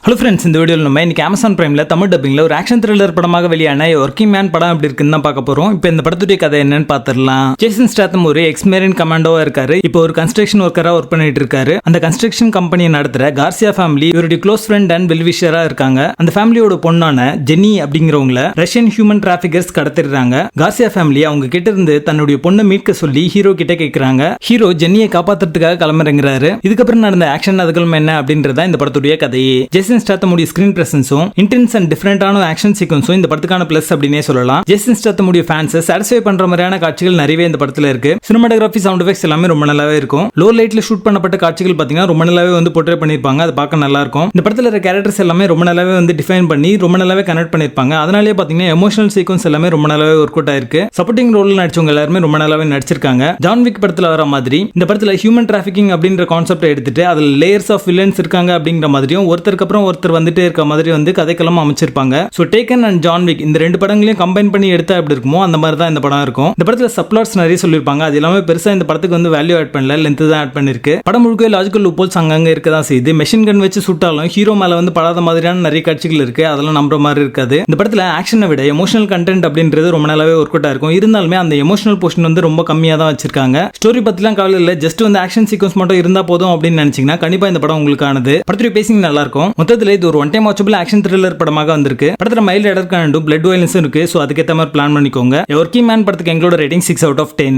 Hello friends, இந்த வீடியோவில் நம்ம இன்னைக்கு அமேசான் பிரைமில் தமிழ் டப்பிங்கில் ஒரு ஆக்ஷன் த்ரில்லர் படமாக வெளியான ஒர்க்கிங் மேன் படம் எப்படி இருக்குன்னு தான் பார்க்க போகிறோம். இப்போ இந்த படத்துடைய கதை என்னன்னு பார்த்துடலாம். ஜேசன் ஸ்டாத்தம் ஒரு எக்ஸ்மேரின் கமாண்டோவாக இருக்காரு. இப்போ ஒரு கன்ஸ்ட்ரக்ஷன் ஒர்க்கராக ஒர்க் பண்ணிட்டு இருக்காரு. அந்த கன்ஸ்ட்ரக்ஷன் கம்பெனியை நடத்துகிற கார்சியா ஃபேமிலி இவருடைய க்ளோஸ் ஃப்ரெண்ட் அண்ட் வெல்விஷராக இருக்காங்க. அந்த ஃபேமிலியோட பொண்ணான ஜென்னி அப்படிங்கிறவங்கள ரஷ்யன் ஹியூமன் டிராஃபிகர்ஸ் கடத்திடுறாங்க. கார்சியா ஃபேமிலி அவங்க கிட்ட இருந்து தன்னுடைய பொண்ணை மீட்க சொல்லி ஹீரோ கிட்ட கேட்குறாங்க. ஹீரோ ஜென்னியை காப்பாற்றுறதுக்காக கிளம்புறங்கிறாரு. இதுக்கப்புறம் நடந்த ஆக்ஷன் அதுகளும் என்ன அப்படின்றத இந்த படத்துடைய கதையே. ஜேசன் ஸ்டாத்தமுடைய ஸ்கிரீன் பிரசன்ஸும் இன்டென்ஸ் அண்ட் டிஃபரெண்டான ஆக்ஷன் சீக்வன்ஸும் இந்த படத்துக்கான பிளஸ் அப்படினே சொல்லலாம். ஜேசன் ஸ்டாத்தமுடைய ஃபேன்ஸை சாட்டிஸ்ஃபை பண்ற மாதிரியான காட்சிகள் நிறையவே இந்த படத்துல இருக்கு. சினிமாட்டோகிராஃபி, சவுண்ட் எஃபெக்ட்ஸ் எல்லாமே ரொம்ப நல்லாவே இருக்கும். லோ லைட்ல ஷூட் பண்ணப்பட்ட காட்சிகள் பாத்தீங்கன்னா ரொம்ப நல்லாவே போர்ட்ரே பண்ணிருப்பாங்க. அது பார்க்க நல்லா இருக்கும். இந்த படத்துல இருக்க கேரக்டர்ஸ் எல்லாமே ரொம்ப நல்லாவே டிஃபைன் பண்ணி ரொம்ப நல்லாவே கனெக்ட் பண்ணிருப்பாங்க. அதனாலேயே பாத்தீங்கன்னா எமோஷனல் சீக்வன்ஸ் எல்லாமே ரொம்ப நல்லாவே ஒர்க் அவுட் ஆயிருக்கு. சப்போர்ட்டிங் ரோல் நடிச்சவங்க எல்லாருமே ரொம்ப நல்லாவே நடிச்சிருக்காங்க. ஜான் விக் படத்துல வர மாதிரி இந்த படத்துல ஹியூமன் டிராஃபிக்கிங் அப்படின்ற கான்செப்ட் எடுத்துட்டு அதுல லேயர்ஸ் ஆஃப் வில்லன்ஸ் இருக்காங்க அப்படிங்கிற மாதிரியும் ஒருத்தருக்கு அப்புறம் ஒருத்தர் வந்துட்டே இருக்க மாதிரி கதைக்களம் அமைச்சிருப்பாங்க. So Taken and John Wick இந்த ரெண்டு படங்களையும் கம்பைன் பண்ணி எடுத்தா எப்படி இருக்குமோ அந்த மாதிரி தான் இந்த படம் இருக்கும். இந்த படத்துல சப்ளாட்ஸ் நிறைய சொல்லிருப்பாங்க. அது எல்லாமே பெருசா இந்த படத்துக்கு வேல்யூ ஆட் பண்ணல, லென்த் தான் ஆட் பண்ணிருக்கு. படம் முழுக்க லாஜிக்கல் லூப்போல்ஸ் அங்கங்க இருக்கதான் செய்யுது. மெஷின் கன் வச்சு சுட்டாலும் ஹீரோ மேல படாத மாதிரியான நிறைய காட்சிகள் இருக்கு. அதெல்லாம் நம்புற மாதிரி இருக்காது. இந்த படத்துல ஆக்ஷனை விட எமோஷனல் கண்டென்ட் அப்படின்றது ரொம்ப நல்லாவே ஒர்க் அவுட் இருக்கும். இருந்தாலுமே அந்த எமோஷனல் போர்ஷன் ரொம்ப கம்மியா தான் வச்சிருக்காங்க. ஸ்டோரி பத்திலாம் கவலை இல்ல, ஜஸ்ட் ஆக்ஷன் சீக்வன்ஸ் மட்டும் இருந்தா போதும் அப்படின்னு நினைச்சீங்கன்னா கண்டிப்பா இந்த படம் உங்களுக்கானது. படத்துடைய பேசிங் நல்லா இருக்கும். மொத்தத்துல இது ஒரு one time watchable action thriller படமாக வந்திருக்கு. படத்துல மைல்ட் எடர்காண்டும் பிளட் வயலன்ஸும் இருக்கு. சோ அதுக்கேற்ற மாதிரி பிளான் பண்ணிக்கோங்க. ஒர்க்கிங் மேன் படத்துக்கு எங்களோட ரேட்டிங் 6 out of 10.